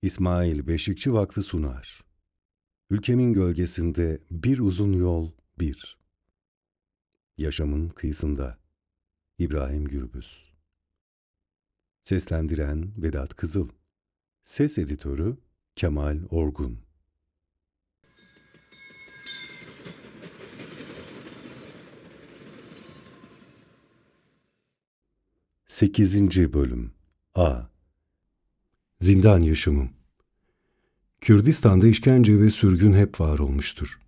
İsmail Beşikçi Vakfı sunar. Ülkemin gölgesinde bir uzun yol bir. Yaşamın kıyısında. İbrahim Gürbüz. Seslendiren Vedat Kızıl. Ses editörü Kemal Orgun. 8. Bölüm A. Zindan yaşamım. Kürdistan'da işkence ve sürgün hep var olmuştur.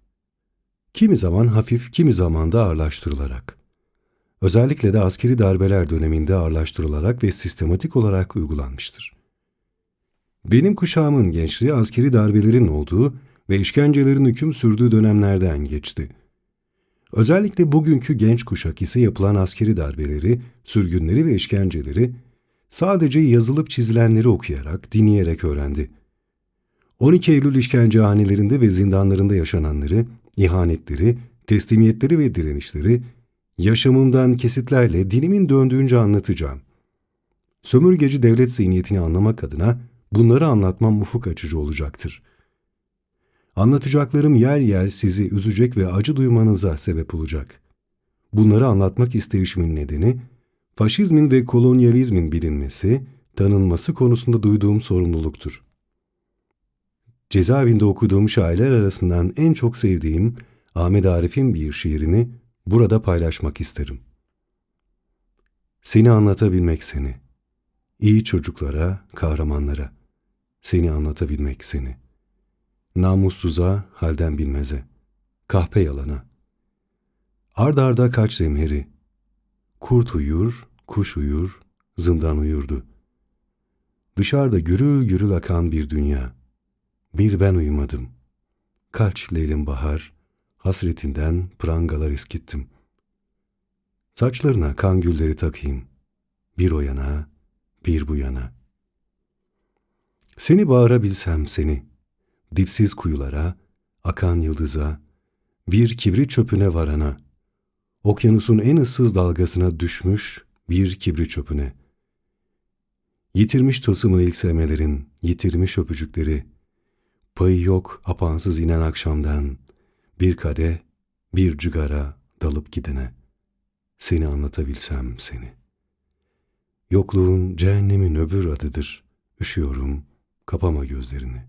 Kimi zaman hafif, kimi zaman da ağırlaştırılarak. Özellikle de askeri darbeler döneminde ağırlaştırılarak ve sistematik olarak uygulanmıştır. Benim kuşağımın gençliği askeri darbelerin olduğu ve işkencelerin hüküm sürdüğü dönemlerden geçti. Özellikle bugünkü genç kuşak ise yapılan askeri darbeleri, sürgünleri ve işkenceleri sadece yazılıp çizilenleri okuyarak, dinleyerek öğrendi. 12 Eylül işkencehanelerinde ve zindanlarında yaşananları, ihanetleri, teslimiyetleri ve direnişleri yaşamımdan kesitlerle dilimin döndüğünce anlatacağım. Sömürgeci devlet zihniyetini anlamak adına bunları anlatmam ufuk açıcı olacaktır. Anlatacaklarım yer yer sizi üzecek ve acı duymanıza sebep olacak. Bunları anlatmak isteyişimin nedeni, faşizmin ve kolonyalizmin bilinmesi, tanınması konusunda duyduğum sorumluluktur. Cezaevinde okuduğum şairler arasından en çok sevdiğim Ahmet Arif'in bir şiirini burada paylaşmak isterim. Seni anlatabilmek seni. İyi çocuklara, kahramanlara. Seni anlatabilmek seni. Namussuza, halden bilmeze. Kahpe yalana. Ard arda kaç zemheri. Kurt uyur, kuş uyur, zindan uyurdu. Dışarıda gürül gürül akan bir dünya. Bir ben uyumadım. Kaç leylim bahar, hasretinden prangalar eskittim. Saçlarına kan gülleri takayım. Bir o yana, bir bu yana. Seni bağırabilsem seni, dipsiz kuyulara, akan yıldıza, bir kibrit çöpüne varana, okyanusun en ıssız dalgasına düşmüş bir kibrit çöpüne. Yitirmiş tılsımın ilk sevmelerin, yitirmiş öpücükleri, payı yok apansız inen akşamdan, bir kadeh, bir cigara dalıp gidene. Seni anlatabilsem seni. Yokluğun cehennemin öbür adıdır. Üşüyorum, kapama gözlerini.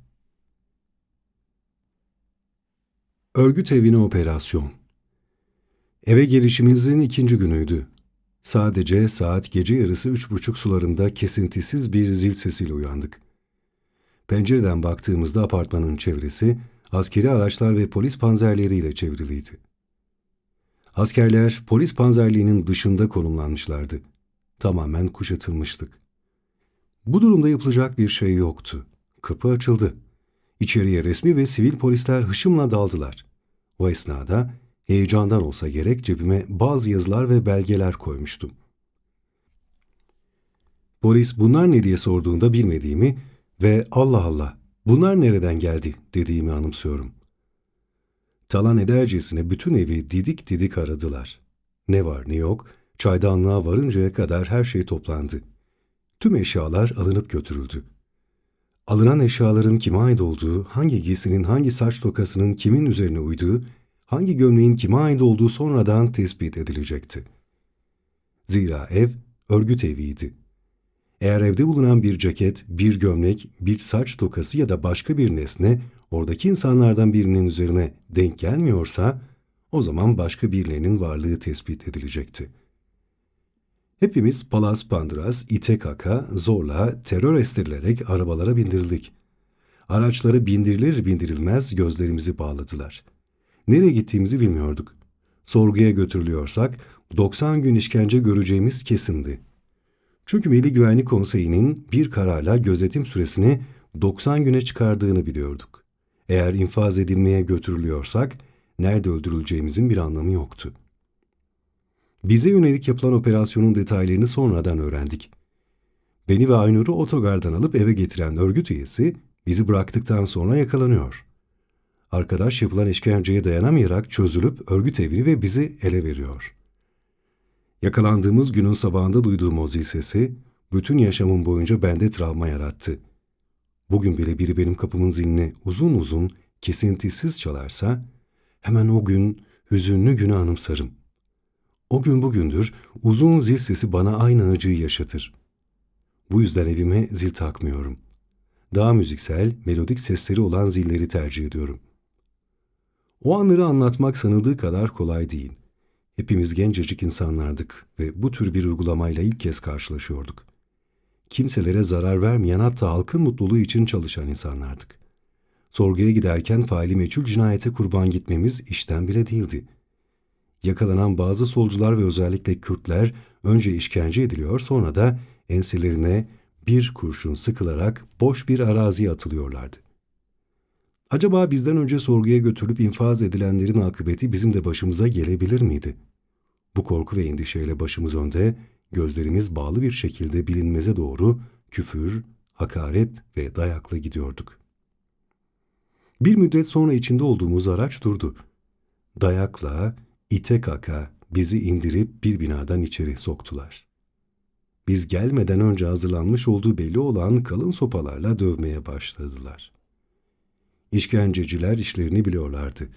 Örgüt evine operasyon. Eve gelişimizin 2. günüydü. Sadece saat gece yarısı 3:30 sularında kesintisiz bir zil sesiyle uyandık. Pencereden baktığımızda apartmanın çevresi askeri araçlar ve polis panzerleriyle çevriliydi. Askerler polis panzerliğinin dışında konumlanmışlardı. Tamamen kuşatılmıştık. Bu durumda yapılacak bir şey yoktu. Kapı açıldı. İçeriye resmi ve sivil polisler hışımla daldılar. O esnada heyecandan olsa gerek cebime bazı yazılar ve belgeler koymuştum. Polis bunlar ne diye sorduğunda bilmediğimi ve Allah Allah bunlar nereden geldi dediğimi anımsıyorum. Talan edercesine bütün evi didik didik aradılar. Ne var ne yok, çaydanlığa varıncaya kadar her şey toplandı. Tüm eşyalar alınıp götürüldü. Alınan eşyaların kime ait olduğu, hangi giysinin hangi saç tokasının kimin üzerine uyduğu, hangi gömleğin kime ait olduğu sonradan tespit edilecekti. Zira ev örgüt eviydi. Eğer evde bulunan bir ceket, bir gömlek, bir saç tokası ya da başka bir nesne oradaki insanlardan birinin üzerine denk gelmiyorsa, o zaman başka birilerinin varlığı tespit edilecekti. Hepimiz palas pandras, ite kaka, zorla, terör estirilerek arabalara bindirildik. Araçları bindirilir bindirilmez gözlerimizi bağladılar. Nereye gittiğimizi bilmiyorduk. Sorguya götürülüyorsak 90 gün işkence göreceğimiz kesindi. Çünkü Milli Güvenlik Konseyi'nin bir kararla gözetim süresini 90 güne çıkardığını biliyorduk. Eğer infaz edilmeye götürülüyorsak nerede öldürüleceğimizin bir anlamı yoktu. Bize yönelik yapılan operasyonun detaylarını sonradan öğrendik. Beni ve Aynur'u otogardan alıp eve getiren örgüt üyesi bizi bıraktıktan sonra yakalanıyor. Arkadaş yapılan işkenceye dayanamayarak çözülüp örgüt evini ve bizi ele veriyor. Yakalandığımız günün sabahında duyduğum o zil sesi bütün yaşamım boyunca bende travma yarattı. Bugün bile biri benim kapımın zilini uzun uzun, kesintisiz çalarsa, hemen o gün, hüzünlü günü anımsarım. O gün bugündür uzun zil sesi bana aynı acıyı yaşatır. Bu yüzden evime zil takmıyorum. Daha müziksel, melodik sesleri olan zilleri tercih ediyorum. O anları anlatmak sanıldığı kadar kolay değil. Hepimiz gencecik insanlardık ve bu tür bir uygulamayla ilk kez karşılaşıyorduk. Kimselere zarar vermeyen, hatta halkın mutluluğu için çalışan insanlardık. Sorguya giderken faili meçhul cinayete kurban gitmemiz işten bile değildi. Yakalanan bazı solcular ve özellikle Kürtler önce işkence ediliyor, sonra da enselerine bir kurşun sıkılarak boş bir araziye atılıyorlardı. Acaba bizden önce sorguya götürülüp infaz edilenlerin akıbeti bizim de başımıza gelebilir miydi? Bu korku ve endişeyle başımız önde, gözlerimiz bağlı bir şekilde bilinmeze doğru küfür, hakaret ve dayakla gidiyorduk. Bir müddet sonra içinde olduğumuz araç durdu. Dayakla, ite kaka bizi indirip bir binadan içeri soktular. Biz gelmeden önce hazırlanmış olduğu belli olan kalın sopalarla dövmeye başladılar. İşkenceciler işlerini biliyorlardı.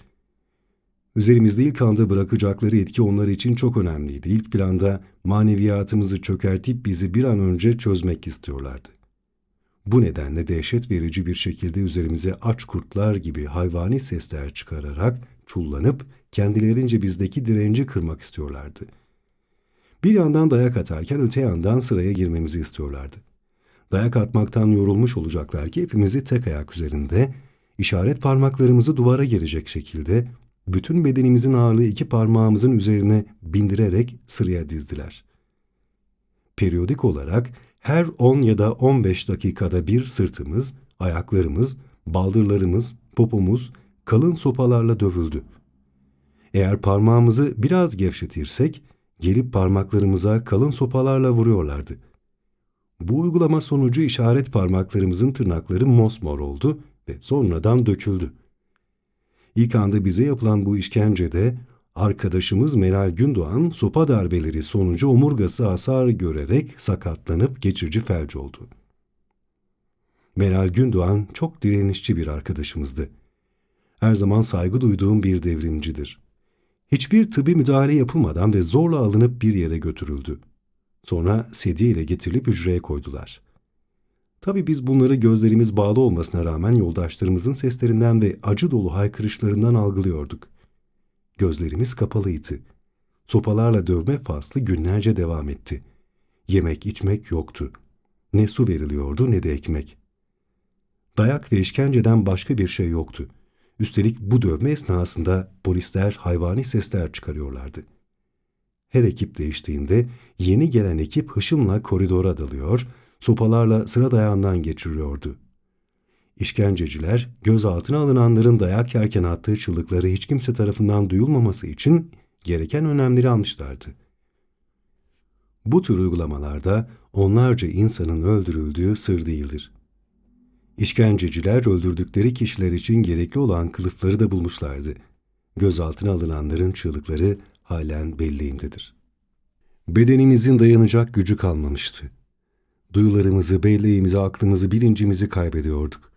Üzerimizde ilk anda bırakacakları etki onlar için çok önemliydi. İlk planda maneviyatımızı çökertip bizi bir an önce çözmek istiyorlardı. Bu nedenle dehşet verici bir şekilde üzerimize aç kurtlar gibi hayvani sesler çıkararak çullanıp kendilerince bizdeki direnci kırmak istiyorlardı. Bir yandan dayak atarken öte yandan sıraya girmemizi istiyorlardı. Dayak atmaktan yorulmuş olacaklar ki hepimizi tek ayak üzerinde, işaret parmaklarımızı duvara gelecek şekilde, bütün bedenimizin ağırlığı iki parmağımızın üzerine bindirerek sıraya dizdiler. Periyodik olarak her 10 ya da 15 dakikada bir sırtımız, ayaklarımız, baldırlarımız, popomuz kalın sopalarla dövüldü. Eğer parmağımızı biraz gevşetirsek, gelip parmaklarımıza kalın sopalarla vuruyorlardı. Bu uygulama sonucu işaret parmaklarımızın tırnakları mosmor oldu ve sonradan döküldü. İlk anda bize yapılan bu işkencede arkadaşımız Meral Gündoğan sopa darbeleri sonucu omurgası hasar görerek sakatlanıp geçici felç oldu. Meral Gündoğan çok direnişçi bir arkadaşımızdı. Her zaman saygı duyduğum bir devrimcidir. Hiçbir tıbbi müdahale yapılmadan ve zorla alınıp bir yere götürüldü. Sonra sedye ile getirilip hücreye koydular. Tabii biz bunları gözlerimiz bağlı olmasına rağmen yoldaşlarımızın seslerinden ve acı dolu haykırışlarından algılıyorduk. Gözlerimiz kapalıydı. Sopalarla dövme faslı günlerce devam etti. Yemek içmek yoktu. Ne su veriliyordu ne de ekmek. Dayak ve işkenceden başka bir şey yoktu. Üstelik bu dövme esnasında polisler hayvani sesler çıkarıyorlardı. Her ekip değiştiğinde yeni gelen ekip hışımla koridora dalıyor, sopalarla sıra dayağından geçiriyordu. İşkenceciler, gözaltına alınanların dayak yerken attığı çığlıkları hiç kimse tarafından duyulmaması için gereken önlemleri almışlardı. Bu tür uygulamalarda onlarca insanın öldürüldüğü sır değildir. İşkenceciler öldürdükleri kişiler için gerekli olan kılıfları da bulmuşlardı. Gözaltına alınanların çığlıkları halen belleğimdedir. Bedenimizin dayanacak gücü kalmamıştı. Duyularımızı, belleğimizi, aklımızı, bilincimizi kaybediyorduk.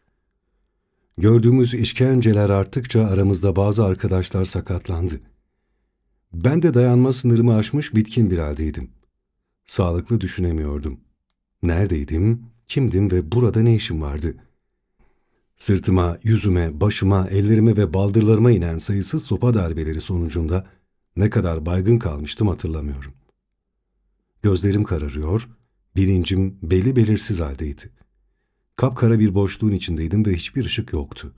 Gördüğümüz işkenceler arttıkça aramızda bazı arkadaşlar sakatlandı. Ben de dayanma sınırımı aşmış bitkin bir haldeydim. Sağlıklı düşünemiyordum. Neredeydim, kimdim ve burada ne işim vardı? Sırtıma, yüzüme, başıma, ellerime ve baldırlarıma inen sayısız sopa darbeleri sonucunda ne kadar baygın kalmıştım hatırlamıyorum. Gözlerim kararıyor, bilincim belli belirsiz haldeydi. Kapkara bir boşluğun içindeydim ve hiçbir ışık yoktu.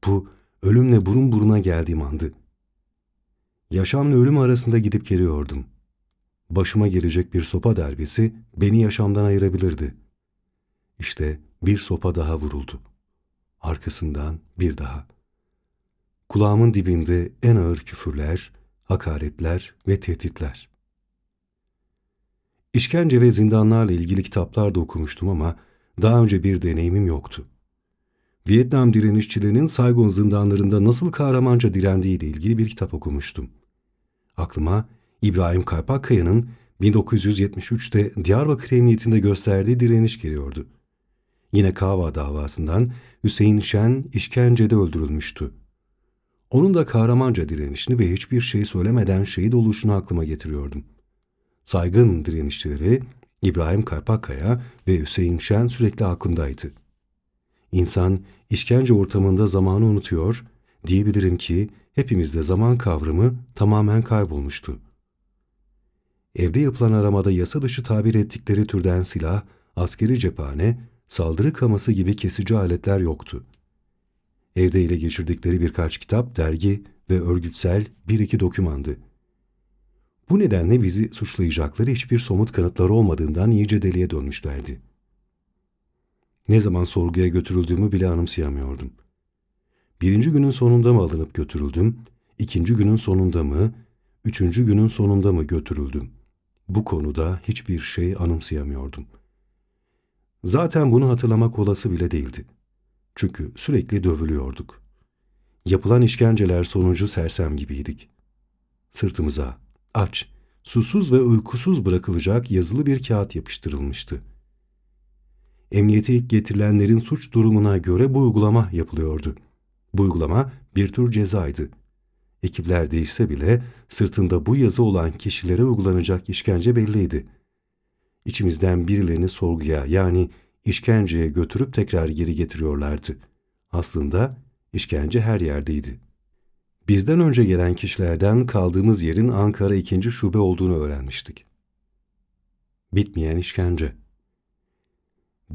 Bu, ölümle burun buruna geldiğim andı. Yaşamla ölüm arasında gidip geliyordum. Başıma gelecek bir sopa darbesi beni yaşamdan ayırabilirdi. İşte bir sopa daha vuruldu. Arkasından bir daha. Kulağımın dibinde en ağır küfürler, hakaretler ve tehditler. İşkence ve zindanlarla ilgili kitaplar da okumuştum ama daha önce bir deneyimim yoktu. Vietnam direnişçilerinin Saigon zindanlarında nasıl kahramanca direndiği ile ilgili bir kitap okumuştum. Aklıma İbrahim Kaypakkaya'nın 1973'te Diyarbakır Emniyetinde gösterdiği direniş geliyordu. Yine Kava davasından Hüseyin Şen işkencede öldürülmüştü. Onun da kahramanca direnişini ve hiçbir şey söylemeden şehit oluşunu aklıma getiriyordum. Saygın direnişleri İbrahim Karpakkaya ve Hüseyin Şen sürekli aklımdaydı. İnsan işkence ortamında zamanı unutuyor, diyebilirim ki hepimizde zaman kavramı tamamen kaybolmuştu. Evde yapılan aramada yasa dışı tabir ettikleri türden silah, askeri cephane, saldırı kaması gibi kesici aletler yoktu. Evde ele geçirdikleri birkaç kitap, dergi ve örgütsel bir iki dokümandı. Bu nedenle bizi suçlayacakları hiçbir somut kanıtları olmadığından iyice deliye dönmüşlerdi. Ne zaman sorguya götürüldüğümü bile anımsayamıyordum. Birinci günün sonunda mı alınıp götürüldüm, ikinci günün sonunda mı, üçüncü günün sonunda mı götürüldüm? Bu konuda hiçbir şey anımsayamıyordum. Zaten bunu hatırlamak olası bile değildi. Çünkü sürekli dövülüyorduk. Yapılan işkenceler sonucu sersem gibiydik. Sırtımıza aç, susuz ve uykusuz bırakılacak yazılı bir kağıt yapıştırılmıştı. Emniyete ilk getirilenlerin suç durumuna göre bu uygulama yapılıyordu. Bu uygulama bir tür cezaydı. Ekipler değişse bile sırtında bu yazı olan kişilere uygulanacak işkence belliydi. İçimizden birilerini sorguya yani işkenceye götürüp tekrar geri getiriyorlardı. Aslında işkence her yerdeydi. Bizden önce gelen kişilerden kaldığımız yerin Ankara 2. Şube olduğunu öğrenmiştik. Bitmeyen işkence.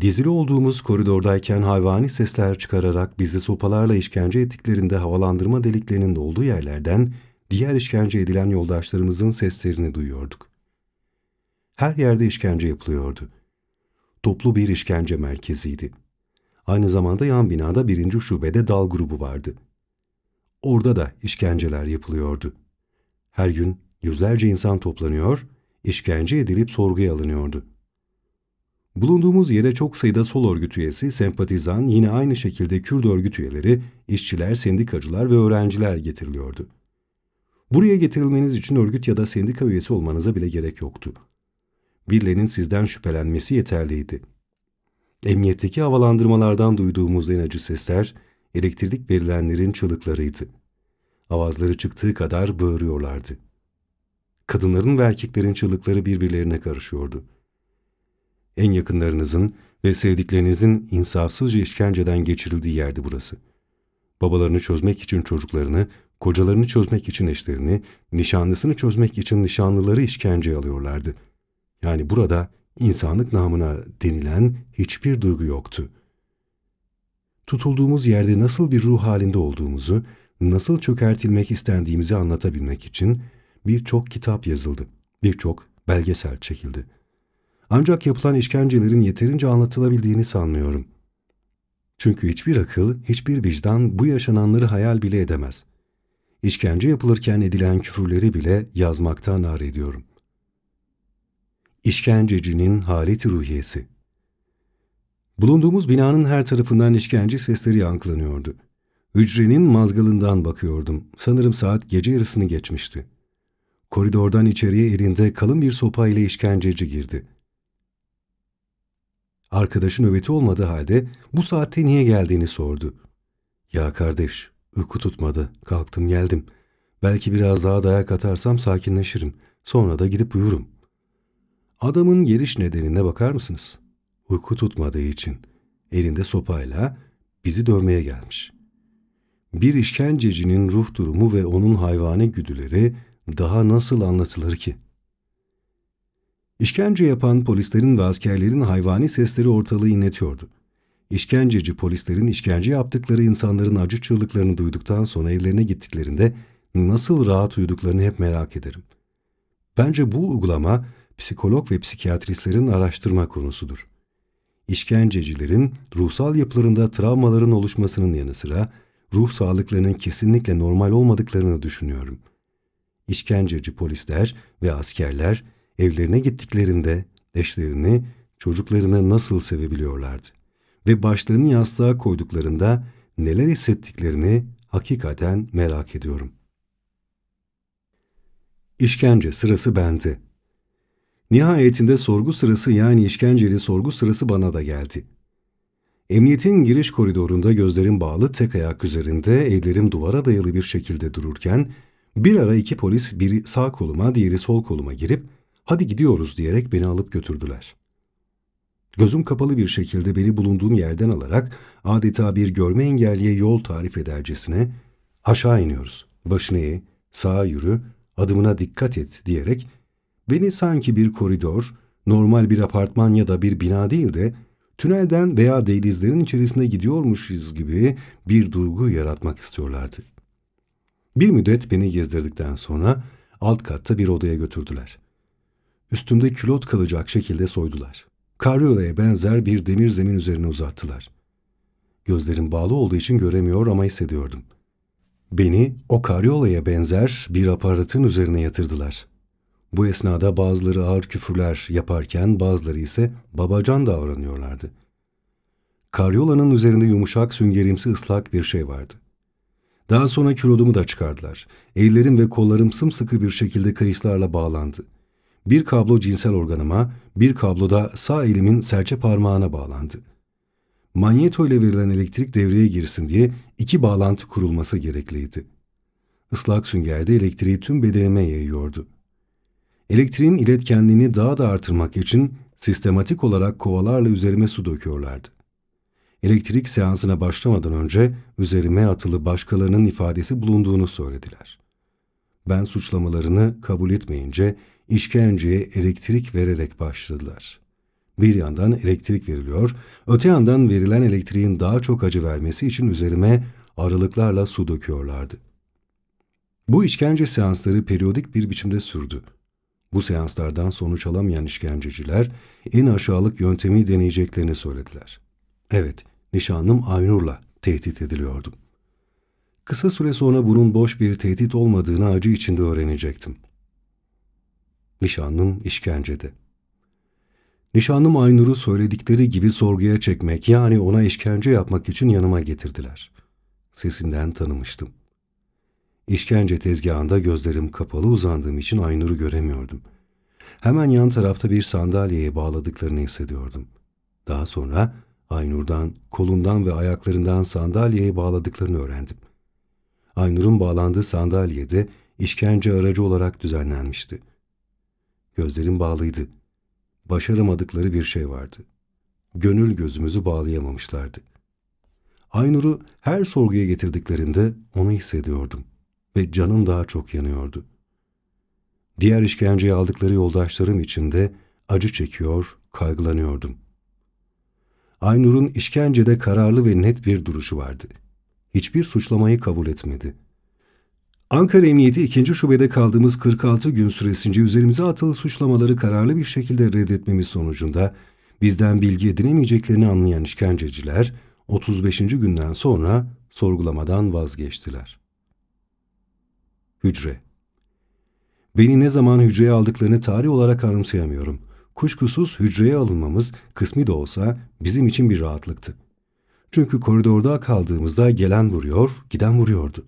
Dizili olduğumuz koridordayken hayvani sesler çıkararak bizi sopalarla işkence ettiklerinde havalandırma deliklerinin olduğu yerlerden diğer işkence edilen yoldaşlarımızın seslerini duyuyorduk. Her yerde işkence yapılıyordu. Toplu bir işkence merkeziydi. Aynı zamanda yan binada 1. Şubede dal grubu vardı. Orada da işkenceler yapılıyordu. Her gün yüzlerce insan toplanıyor, işkence edilip sorguya alınıyordu. Bulunduğumuz yere çok sayıda sol örgüt üyesi, sempatizan, yine aynı şekilde Kürt örgüt üyeleri, işçiler, sendikacılar ve öğrenciler getiriliyordu. Buraya getirilmeniz için örgüt ya da sendika üyesi olmanıza bile gerek yoktu. Birilerinin sizden şüphelenmesi yeterliydi. Emniyetteki havalandırmalardan duyduğumuz en acı sesler, elektrik verilenlerin çığlıklarıydı. Avazları çıktığı kadar bağırıyorlardı. Kadınların ve erkeklerin çığlıkları birbirlerine karışıyordu. En yakınlarınızın ve sevdiklerinizin insafsızca işkenceden geçirildiği yerdi burası. Babalarını çözmek için çocuklarını, kocalarını çözmek için eşlerini, nişanlısını çözmek için nişanlıları işkenceye alıyorlardı. Yani burada insanlık namına denilen hiçbir duygu yoktu. Tutulduğumuz yerde nasıl bir ruh halinde olduğumuzu, nasıl çökertilmek istendiğimizi anlatabilmek için birçok kitap yazıldı, birçok belgesel çekildi. Ancak yapılan işkencelerin yeterince anlatılabildiğini sanmıyorum. Çünkü hiçbir akıl, hiçbir vicdan bu yaşananları hayal bile edemez. İşkence yapılırken edilen küfürleri bile yazmaktan âr ediyorum. İşkencecinin haleti ruhiyesi. Bulunduğumuz binanın her tarafından işkence sesleri yankılanıyordu. Hücrenin mazgalından bakıyordum. Sanırım saat gece yarısını geçmişti. Koridordan içeriye elinde kalın bir sopa ile işkenceci girdi. Arkadaşı nöbeti olmadığı halde bu saatte niye geldiğini sordu. Ya kardeş, uyku tutmadı. Kalktım geldim. Belki biraz daha dayak atarsam sakinleşirim. Sonra da gidip uyurum. Adamın geliş nedenine bakar mısınız? Uyku tutmadığı için elinde sopayla bizi dövmeye gelmiş. Bir işkencecinin ruh durumu ve onun hayvani güdüleri daha nasıl anlatılır ki? İşkence yapan polislerin ve askerlerin hayvani sesleri ortalığı inletiyordu. İşkenceci polislerin işkence yaptıkları insanların acı çığlıklarını duyduktan sonra evlerine gittiklerinde nasıl rahat uyuduklarını hep merak ederim. Bence bu uygulama psikolog ve psikiyatristlerin araştırma konusudur. İşkencecilerin ruhsal yapılarında travmaların oluşmasının yanı sıra ruh sağlıklarının kesinlikle normal olmadıklarını düşünüyorum. İşkenceci polisler ve askerler evlerine gittiklerinde eşlerini, çocuklarını nasıl sevebiliyorlardı? Ve başlarını yastığa koyduklarında neler hissettiklerini hakikaten merak ediyorum. İşkence sırası bende. Nihayetinde sorgu sırası yani işkenceli sorgu sırası bana da geldi. Emniyetin giriş koridorunda gözlerim bağlı tek ayak üzerinde, ellerim duvara dayalı bir şekilde dururken, bir ara iki polis biri sağ koluma, diğeri sol koluma girip "Hadi gidiyoruz" diyerek beni alıp götürdüler. Gözüm kapalı bir şekilde beni bulunduğum yerden alarak adeta bir görme engelliye yol tarif edercesine "Aşağı iniyoruz, başını eğ, sağa yürü, adımına dikkat et" diyerek beni sanki bir koridor, normal bir apartman ya da bir bina değil de tünelden veya dehlizlerin içerisinde gidiyormuşuz gibi bir duygu yaratmak istiyorlardı. Bir müddet beni gezdirdikten sonra alt katta bir odaya götürdüler. Üstümde külot kalacak şekilde soydular. Karyolaya benzer bir demir zemin üzerine uzattılar. Gözlerim bağlı olduğu için göremiyor ama hissediyordum. Beni o karyolaya benzer bir aparatın üzerine yatırdılar. Bu esnada bazıları ağır küfürler yaparken bazıları ise babacan davranıyorlardı. Karyolanın üzerinde yumuşak, süngerimsi ıslak bir şey vardı. Daha sonra kilodumu da çıkardılar. Ellerim ve kollarım sımsıkı bir şekilde kayışlarla bağlandı. Bir kablo cinsel organıma, bir kablo da sağ elimin serçe parmağına bağlandı. Manyeto ile verilen elektrik devreye girsin diye iki bağlantı kurulması gerekliydi. Islak süngerde elektriği tüm bedenime yayıyordu. Elektriğin iletkenliğini daha da artırmak için sistematik olarak kovalarla üzerime su döküyorlardı. Elektrik seansına başlamadan önce üzerime atılı başkalarının ifadesi bulunduğunu söylediler. Ben suçlamalarını kabul etmeyince işkenceye elektrik vererek başladılar. Bir yandan elektrik veriliyor, öte yandan verilen elektriğin daha çok acı vermesi için üzerime aralıklarla su döküyorlardı. Bu işkence seansları periyodik bir biçimde sürdü. Bu seanslardan sonuç alamayan işkenceciler en aşağılık yöntemi deneyeceklerini söylediler. Evet, nişanlım Aynur'la tehdit ediliyordum. Kısa süre sonra bunun boş bir tehdit olmadığını acı içinde öğrenecektim. Nişanlım işkencede. Nişanlım Aynur'u söyledikleri gibi sorguya çekmek, yani ona işkence yapmak için yanıma getirdiler. Sesinden tanımıştım. İşkence tezgahında gözlerim kapalı uzandığım için Aynur'u göremiyordum. Hemen yan tarafta bir sandalyeye bağladıklarını hissediyordum. Daha sonra Aynur'dan, kolundan ve ayaklarından sandalyeye bağladıklarını öğrendim. Aynur'un bağlandığı sandalyede işkence aracı olarak düzenlenmişti. Gözlerim bağlıydı. Başaramadıkları bir şey vardı. Gönül gözümüzü bağlayamamışlardı. Aynur'u her sorguya getirdiklerinde onu hissediyordum ve canım daha çok yanıyordu. Diğer işkenceye aldıkları yoldaşlarım için de acı çekiyor, kaygılanıyordum. Aynur'un işkencede kararlı ve net bir duruşu vardı. Hiçbir suçlamayı kabul etmedi. Ankara Emniyeti 2. Şube'de kaldığımız 46 gün süresince üzerimize atılı suçlamaları kararlı bir şekilde reddetmemiz sonucunda bizden bilgi edinemeyeceklerini anlayan işkenceciler 35. günden sonra sorgulamadan vazgeçtiler. Hücre. Beni ne zaman hücreye aldıklarını tarih olarak anımsayamıyorum. Kuşkusuz hücreye alınmamız kısmi de olsa bizim için bir rahatlıktı. Çünkü koridorda kaldığımızda gelen vuruyor, giden vuruyordu.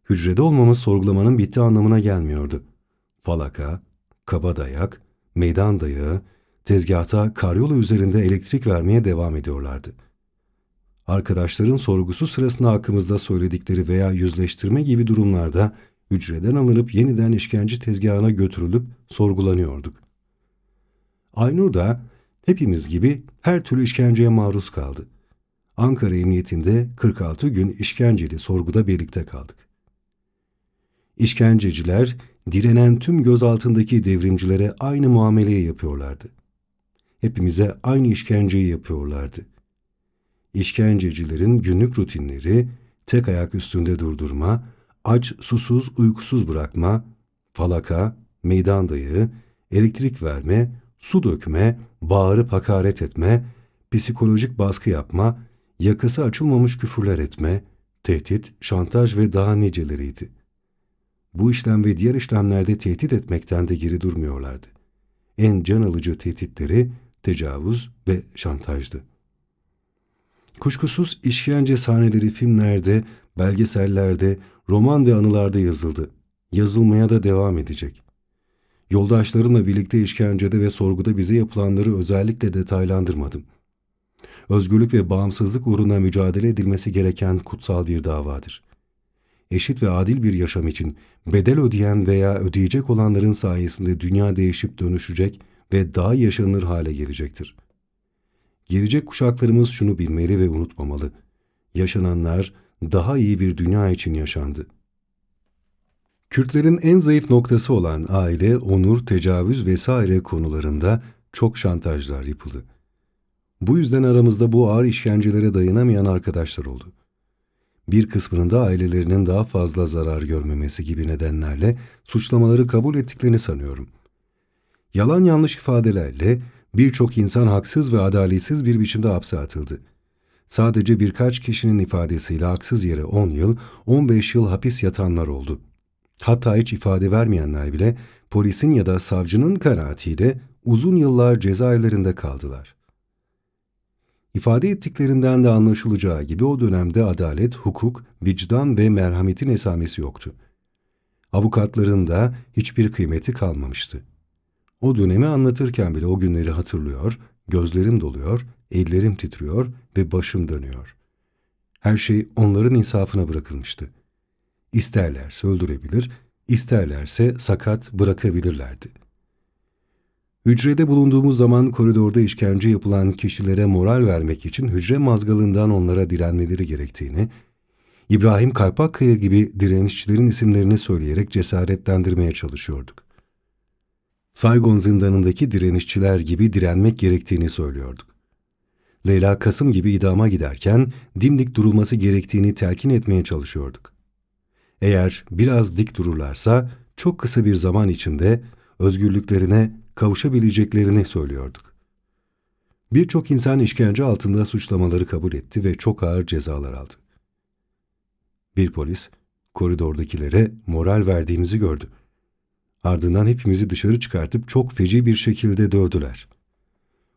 Hücrede olmamız sorgulamanın bitti anlamına gelmiyordu. Falaka, kabadayak, meydan dayağı, tezgahta karyola üzerinde elektrik vermeye devam ediyorlardı. Arkadaşların sorgusu sırasında hakkımızda söyledikleri veya yüzleştirme gibi durumlarda hücreden alınıp yeniden işkence tezgahına götürülüp sorgulanıyorduk. Aynur da hepimiz gibi her türlü işkenceye maruz kaldı. Ankara Emniyetinde 46 gün işkenceli sorguda birlikte kaldık. İşkenceciler direnen tüm gözaltındaki devrimcilere aynı muameleyi yapıyorlardı. Hepimize aynı işkenceyi yapıyorlardı. İşkencecilerin günlük rutinleri tek ayak üstünde durdurma, aç, susuz, uykusuz bırakma, falaka, meydan dayağı, elektrik verme, su dökme, bağırıp hakaret etme, psikolojik baskı yapma, yakası açılmamış küfürler etme, tehdit, şantaj ve daha niceleriydi. Bu işlem ve diğer işlemlerde tehdit etmekten de geri durmuyorlardı. En can alıcı tehditleri tecavüz ve şantajdı. Kuşkusuz işkence sahneleri filmlerde, belgesellerde, roman ve anılarda yazıldı. Yazılmaya da devam edecek. Yoldaşlarımla birlikte işkencede ve sorguda bize yapılanları özellikle detaylandırmadım. Özgürlük ve bağımsızlık uğruna mücadele edilmesi gereken kutsal bir davadır. Eşit ve adil bir yaşam için bedel ödeyen veya ödeyecek olanların sayesinde dünya değişip dönüşecek ve daha yaşanır hale gelecektir. Gelecek kuşaklarımız şunu bilmeli ve unutmamalı. Yaşananlar daha iyi bir dünya için yaşandı. Kürtlerin en zayıf noktası olan aile, onur, tecavüz vesaire konularında çok şantajlar yapıldı. Bu yüzden aramızda bu ağır işkencelere dayanamayan arkadaşlar oldu. Bir kısmının da ailelerinin daha fazla zarar görmemesi gibi nedenlerle suçlamaları kabul ettiklerini sanıyorum. Yalan yanlış ifadelerle birçok insan haksız ve adaletsiz bir biçimde hapse atıldı. Sadece birkaç kişinin ifadesiyle haksız yere 10 yıl, 15 yıl hapis yatanlar oldu. Hatta hiç ifade vermeyenler bile polisin ya da savcının kanaatiyle uzun yıllar cezaevlerinde kaldılar. İfade ettiklerinden de anlaşılacağı gibi o dönemde adalet, hukuk, vicdan ve merhametin esamesi yoktu. Avukatların da hiçbir kıymeti kalmamıştı. O dönemi anlatırken bile o günleri hatırlıyor, gözlerim doluyor, ellerim titriyor ve başım dönüyor. Her şey onların insafına bırakılmıştı. İsterlerse öldürebilir, isterlerse sakat bırakabilirlerdi. Hücrede bulunduğumuz zaman koridorda işkence yapılan kişilere moral vermek için hücre mazgalından onlara direnmeleri gerektiğini, İbrahim Kalpakkaya gibi direnişçilerin isimlerini söyleyerek cesaretlendirmeye çalışıyorduk. Saygon zindanındaki direnişçiler gibi direnmek gerektiğini söylüyorduk. Leyla Kasım gibi idama giderken dimdik durulması gerektiğini telkin etmeye çalışıyorduk. Eğer biraz dik dururlarsa çok kısa bir zaman içinde özgürlüklerine kavuşabileceklerini söylüyorduk. Birçok insan işkence altında suçlamaları kabul etti ve çok ağır cezalar aldı. Bir polis, koridordakilere moral verdiğimizi gördü. Ardından hepimizi dışarı çıkartıp çok feci bir şekilde dövdüler.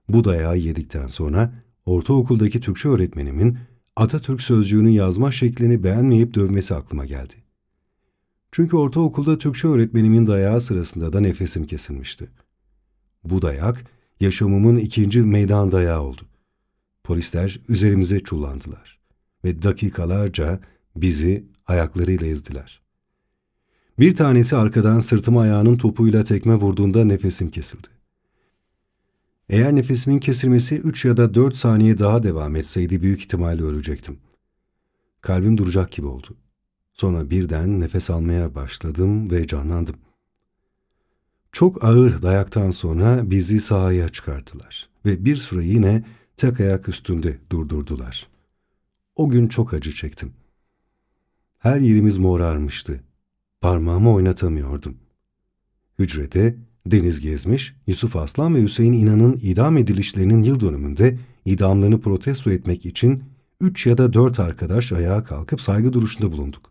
Bu dayağı yedikten sonra ortaokuldaki Türkçe öğretmenimin Atatürk sözcüğünü yazma şeklini beğenmeyip dövmesi aklıma geldi. Çünkü ortaokulda Türkçe öğretmenimin dayağı sırasında da nefesim kesilmişti. Bu dayak yaşamımın ikinci meydan dayağı oldu. Polisler üzerimize çullandılar ve dakikalarca bizi ayaklarıyla ezdiler. Bir tanesi arkadan sırtıma ayağının topuyla tekme vurduğunda nefesim kesildi. Eğer nefesimin kesilmesi 3 ya da 4 saniye daha devam etseydi büyük ihtimalle ölecektim. Kalbim duracak gibi oldu. Sonra birden nefes almaya başladım ve canlandım. Çok ağır dayaktan sonra bizi sahaya çıkarttılar ve bir süre yine tek ayak üstünde durdurdular. O gün çok acı çektim. Her yerimiz morarmıştı. Parmağımı oynatamıyordum. Hücrede Deniz Gezmiş, Yusuf Aslan ve Hüseyin İnan'ın idam edilişlerinin yıl dönümünde idamlarını protesto etmek için 3 ya da 4 arkadaş ayağa kalkıp saygı duruşunda bulunduk.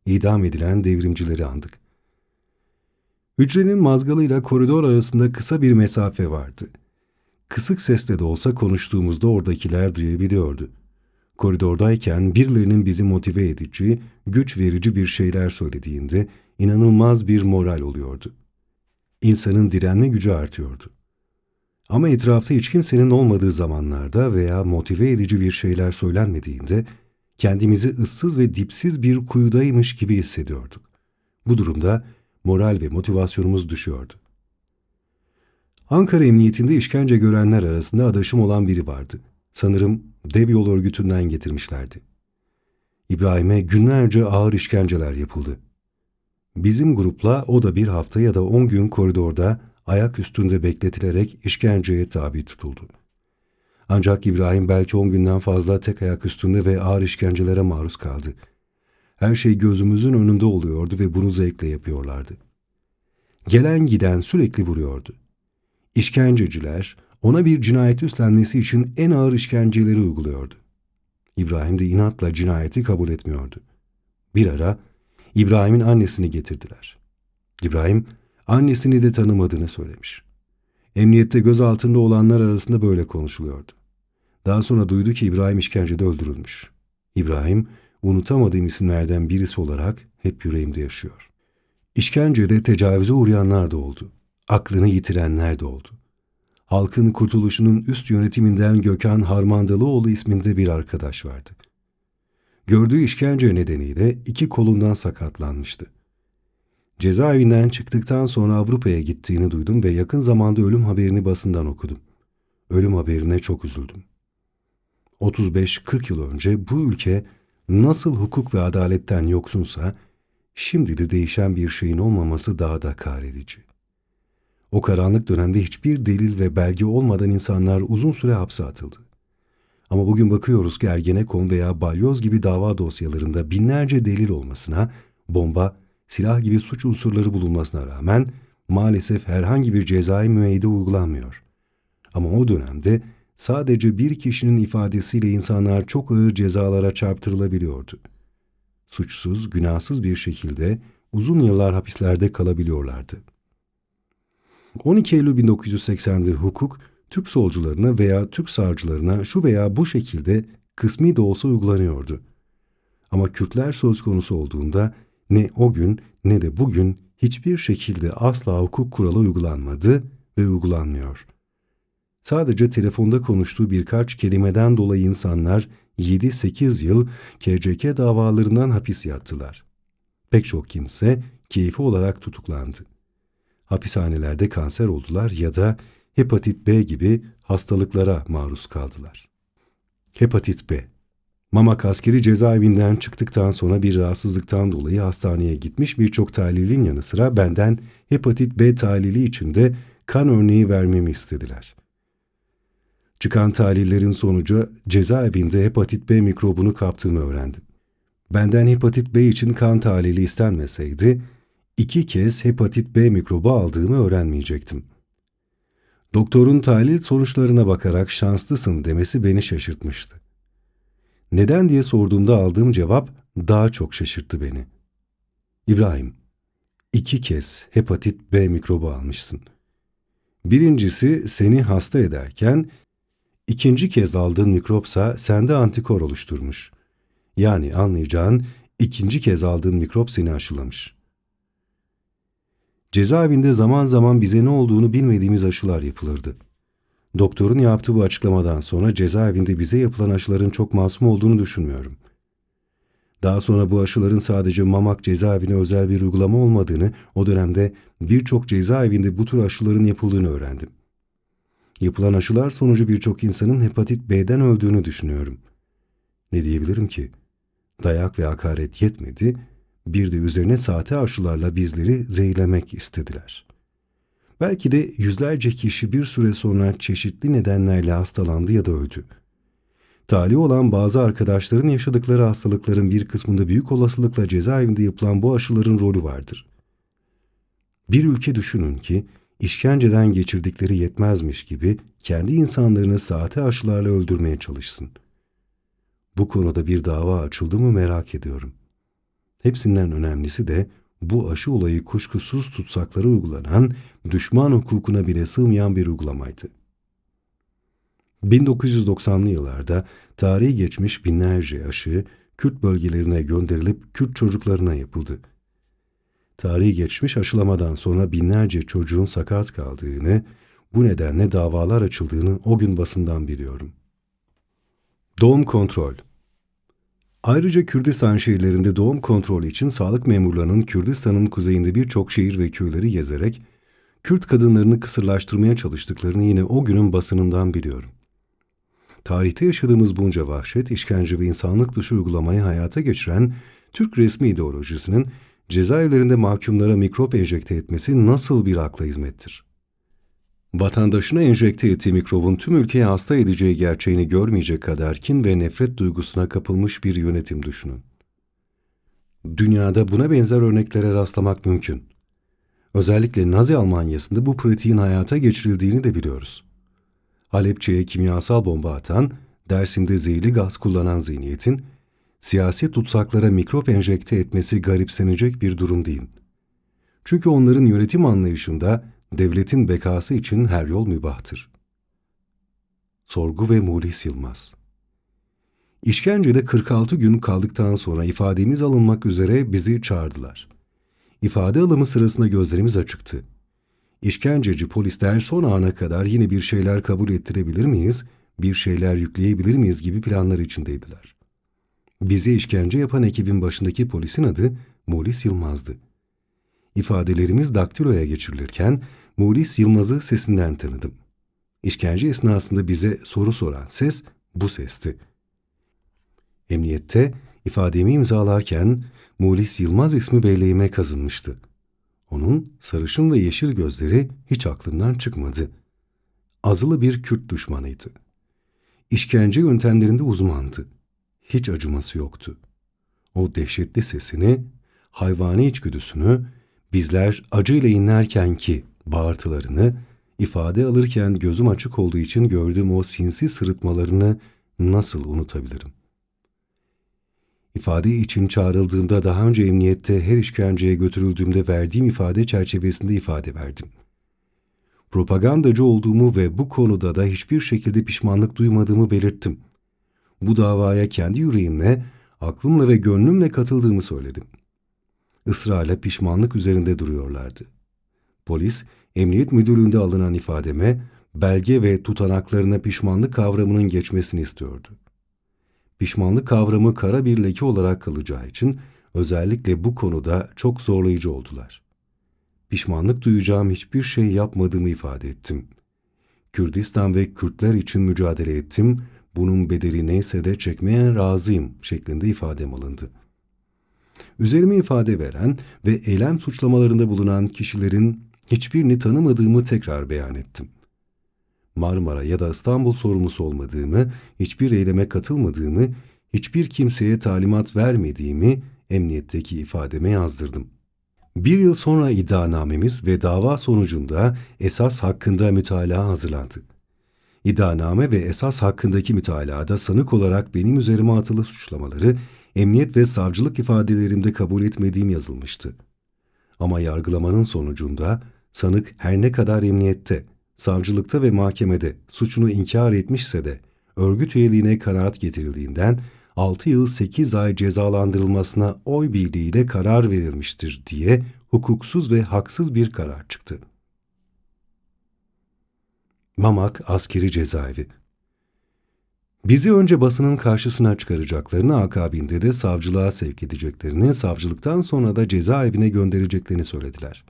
İdam edilen devrimcileri andık. Hücrenin mazgalıyla koridor arasında kısa bir mesafe vardı. Kısık sesle de olsa konuştuğumuzda oradakiler duyabiliyordu. Koridordayken birilerinin bizi motive edici, güç verici bir şeyler söylediğinde inanılmaz bir moral oluyordu. İnsanın direnme gücü artıyordu. Ama etrafta hiç kimsenin olmadığı zamanlarda veya motive edici bir şeyler söylenmediğinde kendimizi ıssız ve dipsiz bir kuyudaymış gibi hissediyorduk. Bu durumda moral ve motivasyonumuz düşüyordu. Ankara Emniyetinde işkence görenler arasında adaşım olan biri vardı. Sanırım Dev Yol Örgütü'nden getirmişlerdi. İbrahim'e günlerce ağır işkenceler yapıldı. Bizim grupla o da bir hafta ya da 10 gün koridorda ayak üstünde bekletilerek işkenceye tabi tutuldu. Ancak İbrahim belki 10 günden fazla tek ayak üstünde ve ağır işkencelere maruz kaldı. Her şey gözümüzün önünde oluyordu ve bunu zevkle yapıyorlardı. Gelen giden sürekli vuruyordu. İşkenceciler ona bir cinayet üstlenmesi için en ağır işkenceleri uyguluyordu. İbrahim de inatla cinayeti kabul etmiyordu. Bir ara İbrahim'in annesini getirdiler. İbrahim annesini de tanımadığını söylemiş. Emniyette gözaltında olanlar arasında böyle konuşuluyordu. Daha sonra duydu ki İbrahim işkencede öldürülmüş. İbrahim unutamadığım isimlerden birisi olarak hep yüreğimde yaşıyor. İşkencede tecavüze uğrayanlar da oldu. Aklını yitirenler de oldu. Halkın Kurtuluşu'nun üst yönetiminden Gökhan Harmandalıoğlu isminde bir arkadaş vardı. Gördüğü işkence nedeniyle 2 kolundan sakatlanmıştı. Cezaevinden çıktıktan sonra Avrupa'ya gittiğini duydum ve yakın zamanda ölüm haberini basından okudum. Ölüm haberine çok üzüldüm. 35-40 yıl önce bu ülke nasıl hukuk ve adaletten yoksunsa, şimdi de değişen bir şeyin olmaması daha da kahredici. O karanlık dönemde hiçbir delil ve belge olmadan insanlar uzun süre hapse atıldı. Ama bugün bakıyoruz ki Ergenekon veya Balyoz gibi dava dosyalarında binlerce delil olmasına, bomba, silah gibi suç unsurları bulunmasına rağmen maalesef herhangi bir cezai müeyyide uygulanmıyor. Ama o dönemde sadece bir kişinin ifadesiyle insanlar çok ağır cezalara çarptırılabiliyordu. Suçsuz, günahsız bir şekilde uzun yıllar hapislerde kalabiliyorlardı. 12 Eylül 1980'de hukuk, Türk solcularına veya Türk sağcılarına şu veya bu şekilde kısmi de olsa uygulanıyordu. Ama Kürtler söz konusu olduğunda ne o gün ne de bugün hiçbir şekilde asla hukuk kuralı uygulanmadı ve uygulanmıyor. Sadece telefonda konuştuğu birkaç kelimeden dolayı insanlar 7-8 yıl KCK davalarından hapis yattılar. Pek çok kimse keyfi olarak tutuklandı. Hapishanelerde kanser oldular ya da hepatit B gibi hastalıklara maruz kaldılar. Hepatit B. Mamak askeri cezaevinden çıktıktan sonra bir rahatsızlıktan dolayı hastaneye gitmiş, birçok tahlilin yanı sıra benden hepatit B tahlili için de kan örneği vermemi istediler. Çıkan tahlillerin sonucu cezaevinde hepatit B mikrobunu kaptığımı öğrendim. Benden hepatit B için kan tahlili istenmeseydi, 2 kez hepatit B mikrobu aldığımı öğrenmeyecektim. Doktorun tahlil sonuçlarına bakarak şanslısın demesi beni şaşırtmıştı. Neden diye sorduğumda aldığım cevap daha çok şaşırttı beni. İbrahim, 2 kez hepatit B mikrobu almışsın. Birincisi seni hasta ederken, ikinci kez aldığın mikropsa sende antikor oluşturmuş. Yani anlayacağın, ikinci kez aldığın mikrop seni aşılamış. Cezaevinde zaman zaman bize ne olduğunu bilmediğimiz aşılar yapılırdı. Doktorun yaptığı bu açıklamadan sonra cezaevinde bize yapılan aşıların çok masum olduğunu düşünmüyorum. Daha sonra bu aşıların sadece Mamak cezaevine özel bir uygulama olmadığını, o dönemde birçok cezaevinde bu tür aşıların yapıldığını öğrendim. Yapılan aşılar sonucu birçok insanın hepatit B'den öldüğünü düşünüyorum. Ne diyebilirim ki? Dayak ve hakaret yetmedi, bir de üzerine sahte aşılarla bizleri zehirlemek istediler. Belki de yüzlerce kişi bir süre sonra çeşitli nedenlerle hastalandı ya da öldü. Talih olan bazı arkadaşların yaşadıkları hastalıkların bir kısmında büyük olasılıkla cezaevinde yapılan bu aşıların rolü vardır. Bir ülke düşünün ki, işkenceden geçirdikleri yetmezmiş gibi kendi insanlarını sahte aşılarla öldürmeye çalışsın. Bu konuda bir dava açıldı mı merak ediyorum. Hepsinden önemlisi de bu aşı olayı kuşkusuz tutsaklara uygulanan, düşman hukukuna bile sığmayan bir uygulamaydı. 1990'lı yıllarda tarihi geçmiş binlerce aşı Kürt bölgelerine gönderilip Kürt çocuklarına yapıldı. Tarihi geçmiş aşılamadan sonra binlerce çocuğun sakat kaldığını, bu nedenle davalar açıldığını o gün basından biliyorum. Doğum kontrol. Ayrıca Kürdistan şehirlerinde doğum kontrolü için sağlık memurlarının Kürdistan'ın kuzeyinde birçok şehir ve köyleri gezerek Kürt kadınlarını kısırlaştırmaya çalıştıklarını yine o günün basınından biliyorum. Tarihte yaşadığımız bunca vahşet, işkence ve insanlık dışı uygulamayı hayata geçiren Türk resmi ideolojisinin cezaevlerinde mahkumlara mikrop enjekte etmesi nasıl bir akla hizmettir? Vatandaşına enjekte ettiği mikrobun tüm ülkeye hasta edeceği gerçeğini görmeyecek kadar kin ve nefret duygusuna kapılmış bir yönetim düşünün. Dünyada buna benzer örneklere rastlamak mümkün. Özellikle Nazi Almanyası'nda bu pratiğin hayata geçirildiğini de biliyoruz. Halepçe'ye kimyasal bomba atan, Dersim'de zehirli gaz kullanan zihniyetin, siyasi tutsaklara mikrop enjekte etmesi garipsenecek bir durum değil. Çünkü onların yönetim anlayışında devletin bekası için her yol mübahtır. Sorgu ve Muhlis Yılmaz. İşkencede 46 gün kaldıktan sonra ifademiz alınmak üzere bizi çağırdılar. İfade alımı sırasında gözlerimiz açıktı. İşkenceci polisler son ana kadar yine bir şeyler kabul ettirebilir miyiz, bir şeyler yükleyebilir miyiz gibi planlar içindeydiler. Bize işkence yapan ekibin başındaki polisin adı Mulis Yılmaz'dı. İfadelerimiz daktiloya geçirilirken Mulis Yılmaz'ı sesinden tanıdım. İşkence esnasında bize soru soran ses bu sesti. Emniyette ifademi imzalarken Mulis Yılmaz ismi belleğime kazınmıştı. Onun sarışın ve yeşil gözleri hiç aklımdan çıkmadı. Azılı bir Kürt düşmanıydı. İşkence yöntemlerinde uzmandı. Hiç acıması yoktu. O dehşetli sesini, hayvani içgüdüsünü, bizler acıyla inlerken ki bağırtılarını, ifade alırken gözüm açık olduğu için gördüğüm o sinsi sırıtmalarını nasıl unutabilirim? İfade için çağrıldığımda daha önce emniyette her işkenceye götürüldüğümde verdiğim ifade çerçevesinde ifade verdim. Propagandacı olduğumu ve bu konuda da hiçbir şekilde pişmanlık duymadığımı belirttim. Bu davaya kendi yüreğimle, aklımla ve gönlümle katıldığımı söyledim. Israrla pişmanlık üzerinde duruyorlardı. Polis, emniyet müdürlüğünde alınan ifademe, belge ve tutanaklarına pişmanlık kavramının geçmesini istiyordu. Pişmanlık kavramı kara bir leke olarak kalacağı için özellikle bu konuda çok zorlayıcı oldular. Pişmanlık duyacağım hiçbir şey yapmadığımı ifade ettim. Kürdistan ve Kürtler için mücadele ettim, bunun bedeli neyse de çekmeye razıyım şeklinde ifadem alındı. Üzerime ifade veren ve eylem suçlamalarında bulunan kişilerin hiçbirini tanımadığımı tekrar beyan ettim. Marmara ya da İstanbul sorumlusu olmadığımı, hiçbir eyleme katılmadığımı, hiçbir kimseye talimat vermediğimi emniyetteki ifademe yazdırdım. Bir yıl sonra iddianamemiz ve dava sonucunda esas hakkında mütalaa hazırlandı. İddianame ve esas hakkındaki mütalaada sanık olarak benim üzerime atılı suçlamaları, emniyet ve savcılık ifadelerimde kabul etmediğim yazılmıştı. Ama yargılamanın sonucunda sanık her ne kadar emniyette, savcılıkta ve mahkemede suçunu inkar etmişse de örgüt üyeliğine kanaat getirildiğinden 6 yıl 8 ay cezalandırılmasına oy birliğiyle karar verilmiştir diye hukuksuz ve haksız bir karar çıktı. Mamak Askeri Cezaevi. Bizi önce basının karşısına çıkaracaklarını, akabinde de savcılığa sevk edeceklerini, savcılıktan sonra da cezaevine göndereceklerini söylediler.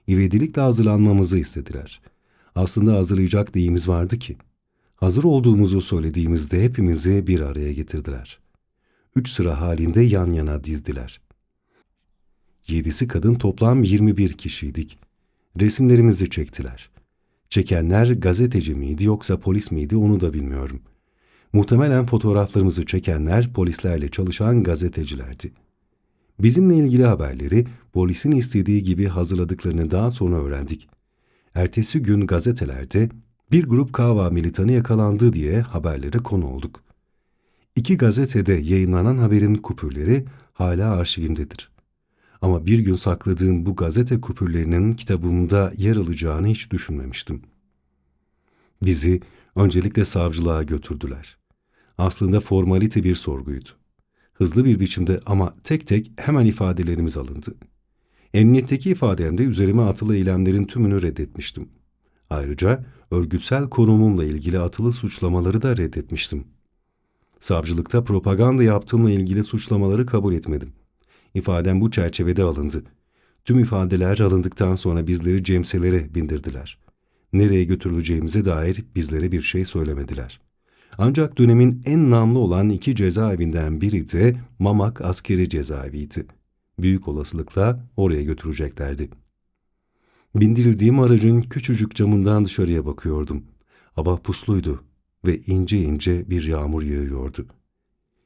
İvedilikle hazırlanmamızı istediler. Aslında hazırlayacak neyimiz vardı ki? Hazır olduğumuzu söylediğimizde hepimizi bir araya getirdiler. 3 sıra halinde yan yana dizdiler. 7'si kadın, toplam 21 kişiydik. Resimlerimizi çektiler. Çekenler gazeteci miydi yoksa polis miydi onu da bilmiyorum. Muhtemelen fotoğraflarımızı çekenler polislerle çalışan gazetecilerdi. Bizimle ilgili haberleri polisin istediği gibi hazırladıklarını daha sonra öğrendik. Ertesi gün gazetelerde bir grup KAVA militanı yakalandı diye haberlere konu olduk. 2 gazetede yayınlanan haberin kupürleri hala arşivimdedir. Ama bir gün sakladığım bu gazete kupürlerinin kitabımda yer alacağını hiç düşünmemiştim. Bizi öncelikle savcılığa götürdüler. Aslında formalite bir sorguydu. Hızlı bir biçimde ama tek tek hemen ifadelerimiz alındı. Emniyetteki ifademde üzerime atılı eylemlerin tümünü reddetmiştim. Ayrıca örgütsel konumumla ilgili atılı suçlamaları da reddetmiştim. Savcılıkta propaganda yaptığımla ilgili suçlamaları kabul etmedim. İfadem bu çerçevede alındı. Tüm ifadeler alındıktan sonra bizleri cemselere bindirdiler. Nereye götürüleceğimize dair bizlere bir şey söylemediler. Ancak dönemin en namlı olan 2 cezaevinden biri de Mamak Askeri Cezaeviydi. Büyük olasılıkla oraya götüreceklerdi. Bindirildiğim aracın küçücük camından dışarıya bakıyordum. Hava pusluydu ve ince ince bir yağmur yağıyordu.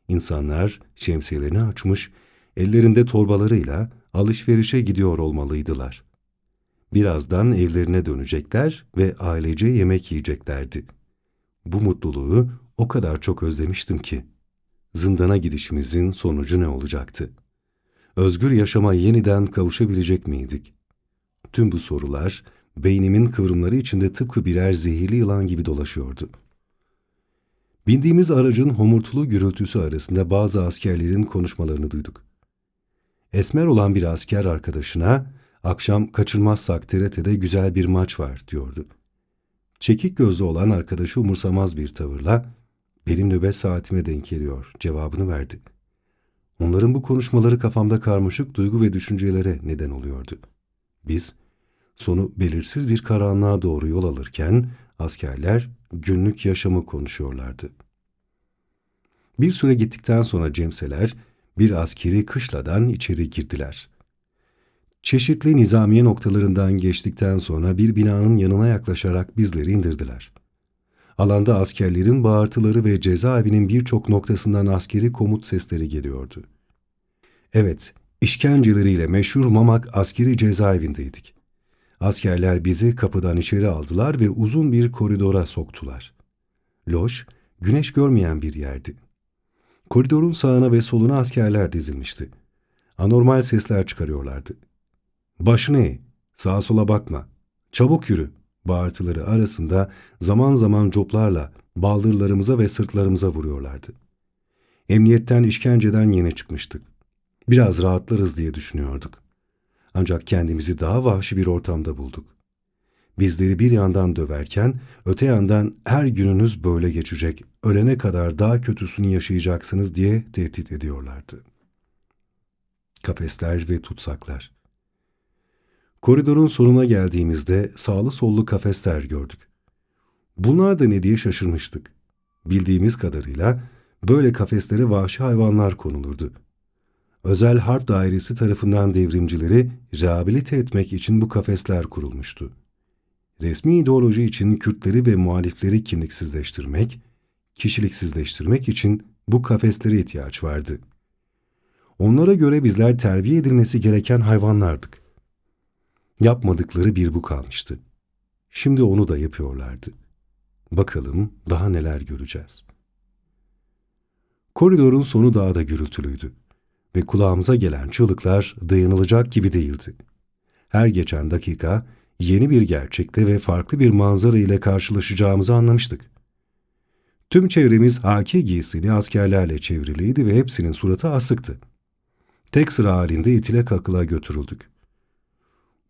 İnsanlar şemsiyelerini açmış, ellerinde torbalarıyla alışverişe gidiyor olmalıydılar. Birazdan evlerine dönecekler ve ailece yemek yiyeceklerdi. Bu mutluluğu o kadar çok özlemiştim ki. Zindana gidişimizin sonucu ne olacaktı? Özgür yaşama yeniden kavuşabilecek miydik? Tüm bu sorular beynimin kıvrımları içinde tıpkı birer zehirli yılan gibi dolaşıyordu. Bindiğimiz aracın homurtulu gürültüsü arasında bazı askerlerin konuşmalarını duyduk. Esmer olan bir asker arkadaşına, Akşam kaçırmazsak TRT'de güzel bir maç var diyordu. Çekik gözlü olan arkadaşı umursamaz bir tavırla benim nöbet saatime denk geliyor cevabını verdi. Onların bu konuşmaları kafamda karmaşık duygu ve düşüncelere neden oluyordu. Biz sonu belirsiz bir karanlığa doğru yol alırken askerler günlük yaşamı konuşuyorlardı. Bir süre gittikten sonra cemseler bir askeri kışladan içeri girdiler. Çeşitli nizamiye noktalarından geçtikten sonra bir binanın yanına yaklaşarak bizleri indirdiler. Alanda askerlerin bağırtıları ve cezaevinin birçok noktasından askeri komut sesleri geliyordu. Evet, işkenceleriyle meşhur Mamak askeri cezaevindeydik. Askerler bizi kapıdan içeri aldılar ve uzun bir koridora soktular. Loş, güneş görmeyen bir yerdi. Koridorun sağına ve soluna askerler dizilmişti. Anormal sesler çıkarıyorlardı. "Başını eğ, sağa sola bakma, çabuk yürü" bağırtıları arasında zaman zaman coplarla baldırlarımıza ve sırtlarımıza vuruyorlardı. Emniyetten, işkenceden yeni çıkmıştık. Biraz rahatlarız diye düşünüyorduk. Ancak kendimizi daha vahşi bir ortamda bulduk. Bizleri bir yandan döverken, öte yandan her gününüz böyle geçecek, ölene kadar daha kötüsünü yaşayacaksınız diye tehdit ediyorlardı. Kafesler ve tutsaklar. Koridorun sonuna geldiğimizde sağlı sollu kafesler gördük. Bunlar da ne diye şaşırmıştık. Bildiğimiz kadarıyla böyle kafeslere vahşi hayvanlar konulurdu. Özel harp dairesi tarafından devrimcileri rehabilite etmek için bu kafesler kurulmuştu. Resmi ideoloji için Kürtleri ve muhalifleri kimliksizleştirmek, kişiliksizleştirmek için bu kafeslere ihtiyaç vardı. Onlara göre bizler terbiye edilmesi gereken hayvanlardık. Yapmadıkları bir bu kalmıştı. Şimdi onu da yapıyorlardı. Bakalım daha neler göreceğiz. Koridorun sonu daha da gürültülüydü ve kulağımıza gelen çığlıklar dayanılacak gibi değildi. Her geçen dakika yeni bir gerçekle ve farklı bir manzara ile karşılaşacağımızı anlamıştık. Tüm çevremiz haki giysili askerlerle çevriliydi ve hepsinin suratı asıktı. Tek sıra halinde itile kakıla götürüldük.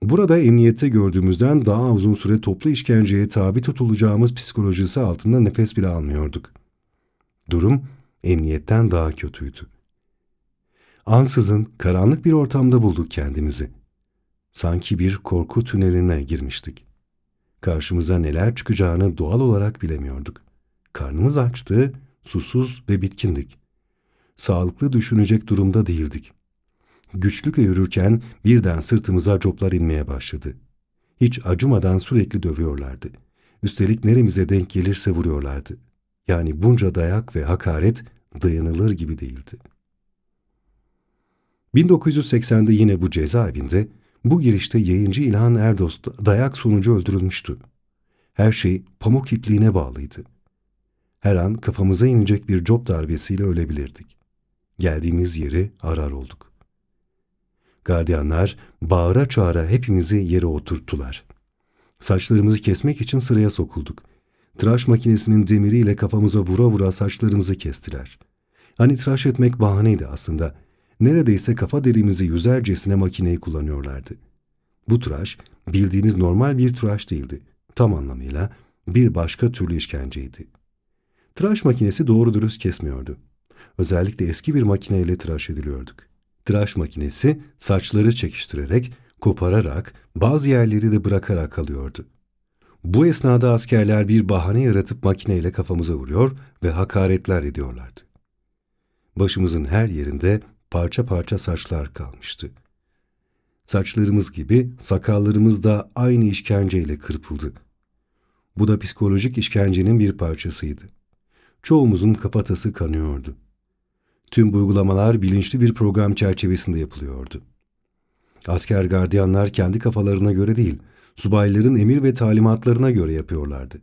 Burada emniyette gördüğümüzden daha uzun süre toplu işkenceye tabi tutulacağımız psikolojisi altında nefes bile almıyorduk. Durum emniyetten daha kötüydü. Ansızın karanlık bir ortamda bulduk kendimizi. Sanki bir korku tüneline girmiştik. Karşımıza neler çıkacağını doğal olarak bilemiyorduk. Karnımız açtı, susuz ve bitkindik. Sağlıklı düşünecek durumda değildik. Güçlükle yürürken birden sırtımıza coplar inmeye başladı. Hiç acımadan sürekli dövüyorlardı. Üstelik neremize denk gelirse vuruyorlardı. Yani bunca dayak ve hakaret dayanılır gibi değildi. 1980'de yine bu cezaevinde, bu girişte yayıncı İlhan Erdost dayak sonucu öldürülmüştü. Her şey pamuk ipliğine bağlıydı. Her an kafamıza inecek bir cop darbesiyle ölebilirdik. Geldiğimiz yeri arar olduk. Gardiyanlar bağıra çağıra hepimizi yere oturttular. Saçlarımızı kesmek için sıraya sokulduk. Tıraş makinesinin demiriyle kafamıza vura vura saçlarımızı kestiler. Hani tıraş etmek bahaneydi aslında. Neredeyse kafa derimizi yüzercesine makineyi kullanıyorlardı. Bu tıraş bildiğimiz normal bir tıraş değildi. Tam anlamıyla bir başka türlü işkenceydi. Tıraş makinesi doğru dürüst kesmiyordu. Özellikle eski bir makineyle tıraş ediliyorduk. Tıraş makinesi saçları çekiştirerek, kopararak, bazı yerleri de bırakarak alıyordu. Bu esnada askerler bir bahane yaratıp makineyle kafamıza vuruyor ve hakaretler ediyorlardı. Başımızın her yerinde parça parça saçlar kalmıştı. Saçlarımız gibi sakallarımız da aynı işkenceyle kırpıldı. Bu da psikolojik işkencenin bir parçasıydı. Çoğumuzun kafatası kanıyordu. Tüm bu uygulamalar bilinçli bir program çerçevesinde yapılıyordu. Asker gardiyanlar kendi kafalarına göre değil, subayların emir ve talimatlarına göre yapıyorlardı.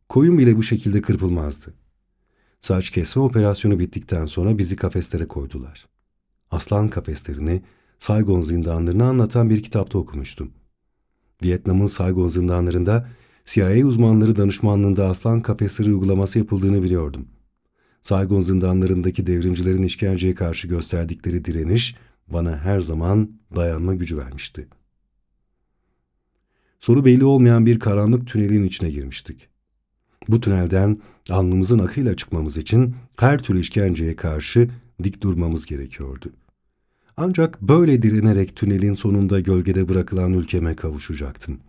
Koyun bile bu şekilde kırpılmazdı. Saç kesme operasyonu bittikten sonra bizi kafeslere koydular. Aslan kafeslerini, Saigon zindanlarını anlatan bir kitapta okumuştum. Vietnam'ın Saigon zindanlarında CIA uzmanları danışmanlığında aslan kafesleri uygulaması yapıldığını biliyordum. Saigon zindanlarındaki devrimcilerin işkenceye karşı gösterdikleri direniş bana her zaman dayanma gücü vermişti. Sonu belli olmayan bir karanlık tünelin içine girmiştik. Bu tünelden alnımızın akıyla çıkmamız için her türlü işkenceye karşı dik durmamız gerekiyordu. Ancak böyle direnerek tünelin sonunda gölgede bırakılan ülkeme kavuşacaktım.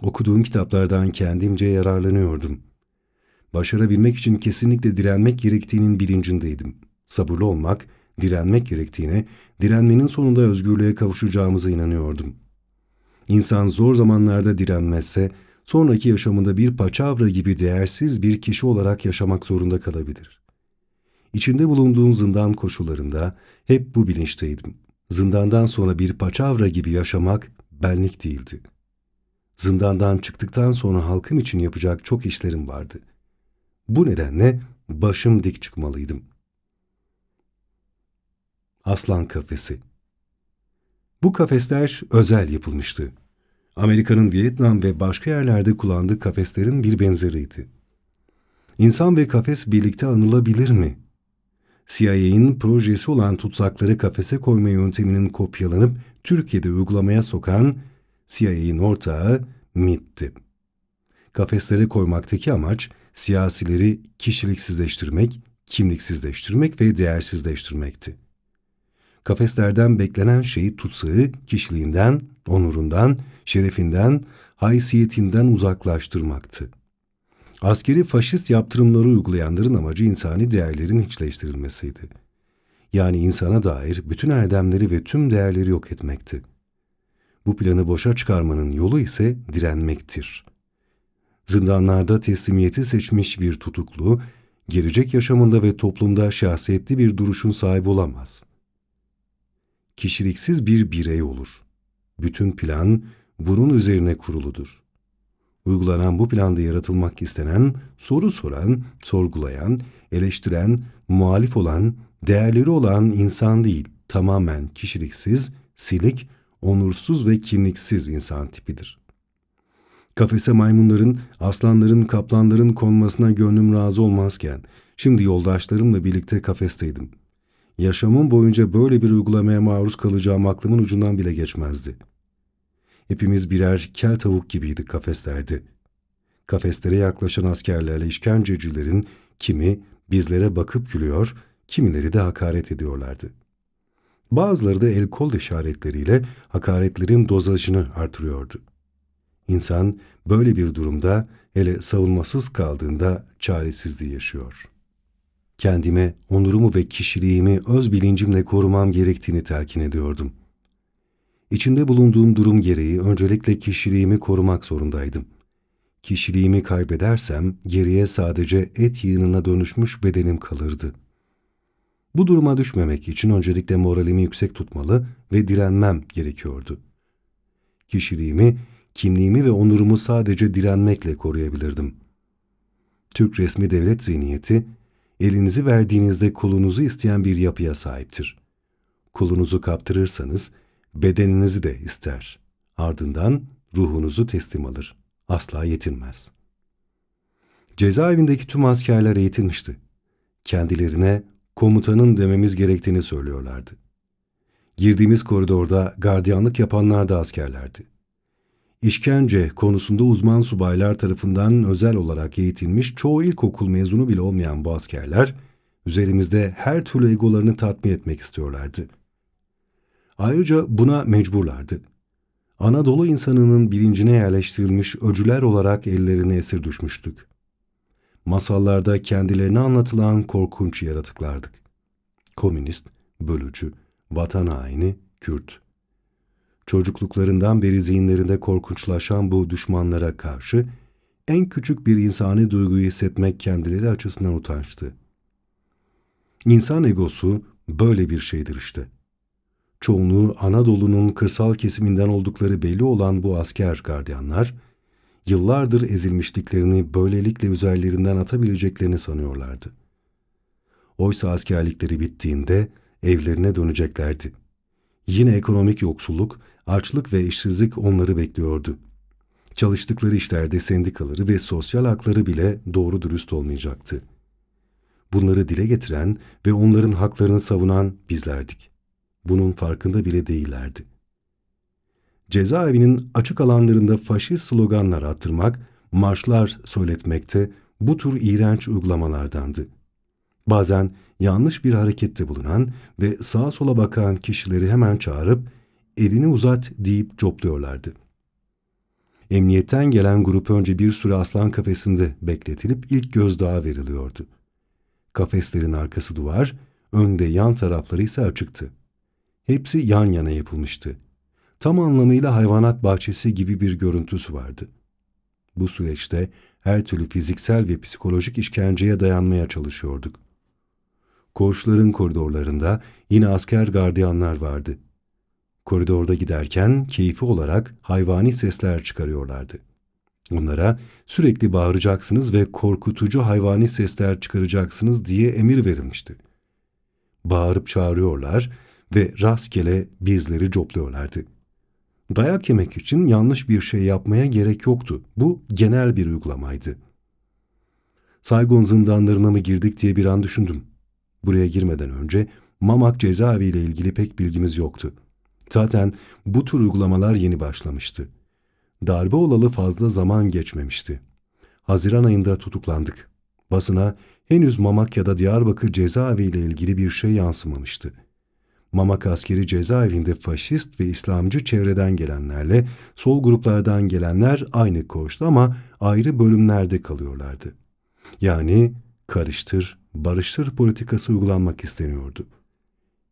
Okuduğum kitaplardan kendimce yararlanıyordum. Başarabilmek için kesinlikle direnmek gerektiğinin bilincindeydim. Sabırlı olmak, direnmek gerektiğine, direnmenin sonunda özgürlüğe kavuşacağımıza inanıyordum. İnsan zor zamanlarda direnmezse, sonraki yaşamında bir paçavra gibi değersiz bir kişi olarak yaşamak zorunda kalabilir. İçinde bulunduğum zindan koşullarında hep bu bilinçteydim. Zindandan sonra bir paçavra gibi yaşamak benlik değildi. Zindandan çıktıktan sonra halkım için yapacak çok işlerim vardı. Bu nedenle başım dik çıkmalıydım. Aslan kafesi. Bu kafesler özel yapılmıştı. Amerika'nın Vietnam ve başka yerlerde kullandığı kafeslerin bir benzeriydi. İnsan ve kafes birlikte anılabilir mi? CIA'nin projesi olan tutsakları kafese koyma yönteminin kopyalanıp Türkiye'de uygulamaya sokan CIA'nin ortağı MIT'ti. Kafeslere koymaktaki amaç siyasileri kişiliksizleştirmek, kimliksizleştirmek ve değersizleştirmekti. Kafeslerden beklenen şey tutsağı kişiliğinden, onurundan, şerefinden, haysiyetinden uzaklaştırmaktı. Askeri faşist yaptırımları uygulayanların amacı insani değerlerin hiçleştirilmesiydi. Yani insana dair bütün erdemleri ve tüm değerleri yok etmekti. Bu planı boşa çıkarmanın yolu ise direnmektir. Zindanlarda teslimiyeti seçmiş bir tutuklu, gelecek yaşamında ve toplumda şahsiyetli bir duruşun sahibi olamaz. Kişiliksiz bir birey olur. Bütün plan bunun üzerine kuruludur. Uygulanan bu planda yaratılmak istenen, soru soran, sorgulayan, eleştiren, muhalif olan, değerleri olan insan değil, tamamen kişiliksiz, silik, onursuz ve kimliksiz insan tipidir. Kafese maymunların, aslanların, kaplanların konmasına gönlüm razı olmazken, şimdi yoldaşlarımla birlikte kafesteydim. Yaşamım boyunca böyle bir uygulamaya maruz kalacağım aklımın ucundan bile geçmezdi. Hepimiz birer kel tavuk gibiydik kafeslerde. Kafeslere yaklaşan askerlerle işkencecilerin kimi bizlere bakıp gülüyor, kimileri de hakaret ediyorlardı. Bazıları da el kol işaretleriyle hakaretlerin dozajını artırıyordu. İnsan böyle bir durumda, hele savunmasız kaldığında çaresizliği yaşıyor. Kendime, onurumu ve kişiliğimi öz bilincimle korumam gerektiğini telkin ediyordum. İçinde bulunduğum durum gereği öncelikle kişiliğimi korumak zorundaydım. Kişiliğimi kaybedersem geriye sadece et yığınına dönüşmüş bedenim kalırdı. Bu duruma düşmemek için öncelikle moralimi yüksek tutmalı ve direnmem gerekiyordu. Kişiliğimi, kimliğimi ve onurumu sadece direnmekle koruyabilirdim. Türk resmi devlet zihniyeti, elinizi verdiğinizde kolunuzu isteyen bir yapıya sahiptir. Kolunuzu kaptırırsanız bedeninizi de ister. Ardından ruhunuzu teslim alır. Asla yetinmez. Cezaevindeki tüm askerler eğitilmişti. Kendilerine komutanın dememiz gerektiğini söylüyorlardı. Girdiğimiz koridorda gardiyanlık yapanlar da askerlerdi. İşkence konusunda uzman subaylar tarafından özel olarak eğitilmiş çoğu ilkokul mezunu bile olmayan bu askerler, üzerimizde her türlü egolarını tatmin etmek istiyorlardı. Ayrıca buna mecburlardı. Anadolu insanının bilincine yerleştirilmiş öcüler olarak ellerine esir düşmüştük. Masallarda kendilerine anlatılan korkunç yaratıklardık. Komünist, bölücü, vatan haini, Kürt. Çocukluklarından beri zihinlerinde korkunçlaşan bu düşmanlara karşı en küçük bir insani duyguyu hissetmek kendileri açısından utançtı. İnsan egosu böyle bir şeydir işte. Çoğunluğu Anadolu'nun kırsal kesiminden oldukları belli olan bu asker gardiyanlar, yıllardır ezilmişliklerini böylelikle üzerlerinden atabileceklerini sanıyorlardı. Oysa askerlikleri bittiğinde evlerine döneceklerdi. Yine ekonomik yoksulluk, açlık ve işsizlik onları bekliyordu. Çalıştıkları işlerde sendikaları ve sosyal hakları bile doğru dürüst olmayacaktı. Bunları dile getiren ve onların haklarını savunan bizlerdik. Bunun farkında bile değillerdi. Cezaevinin açık alanlarında faşist sloganlar attırmak, marşlar söyletmekte bu tür iğrenç uygulamalardandı. Bazen yanlış bir harekette bulunan ve sağa sola bakan kişileri hemen çağırıp elini uzat deyip copluyorlardı. Emniyetten gelen grup önce bir süre aslan kafesinde bekletilip ilk gözdağı veriliyordu. Kafeslerin arkası duvar, önde yan tarafları ise açıktı. Hepsi yan yana yapılmıştı. Tam anlamıyla hayvanat bahçesi gibi bir görüntüsü vardı. Bu süreçte her türlü fiziksel ve psikolojik işkenceye dayanmaya çalışıyorduk. Koğuşların koridorlarında yine asker gardiyanlar vardı. Koridorda giderken keyfi olarak hayvani sesler çıkarıyorlardı. Onlara sürekli bağıracaksınız ve korkutucu hayvani sesler çıkaracaksınız diye emir verilmişti. Bağırıp çağırıyorlar ve rastgele bizleri copluyorlardı. Dayak yemek için yanlış bir şey yapmaya gerek yoktu. Bu genel bir uygulamaydı. Saygon zindanlarına mı girdik diye bir an düşündüm. Buraya girmeden önce Mamak cezaevi ile ilgili pek bilgimiz yoktu. Zaten bu tür uygulamalar yeni başlamıştı. Darbe olalı fazla zaman geçmemişti. Haziran ayında tutuklandık. Basına henüz Mamak ya da Diyarbakır cezaevi ile ilgili bir şey yansımamıştı. Mamak askeri cezaevinde faşist ve İslamcı çevreden gelenlerle sol gruplardan gelenler aynı koğuşta ama ayrı bölümlerde kalıyorlardı. Yani karıştır, barıştır politikası uygulanmak isteniyordu.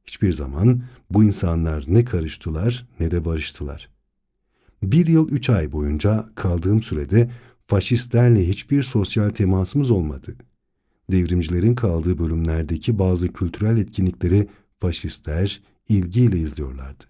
Hiçbir zaman bu insanlar ne karıştılar ne de barıştılar. 1 yıl 3 ay boyunca kaldığım sürede faşistlerle hiçbir sosyal temasımız olmadı. Devrimcilerin kaldığı bölümlerdeki bazı kültürel etkinlikleri faşistler ilgiyle izliyorlardı.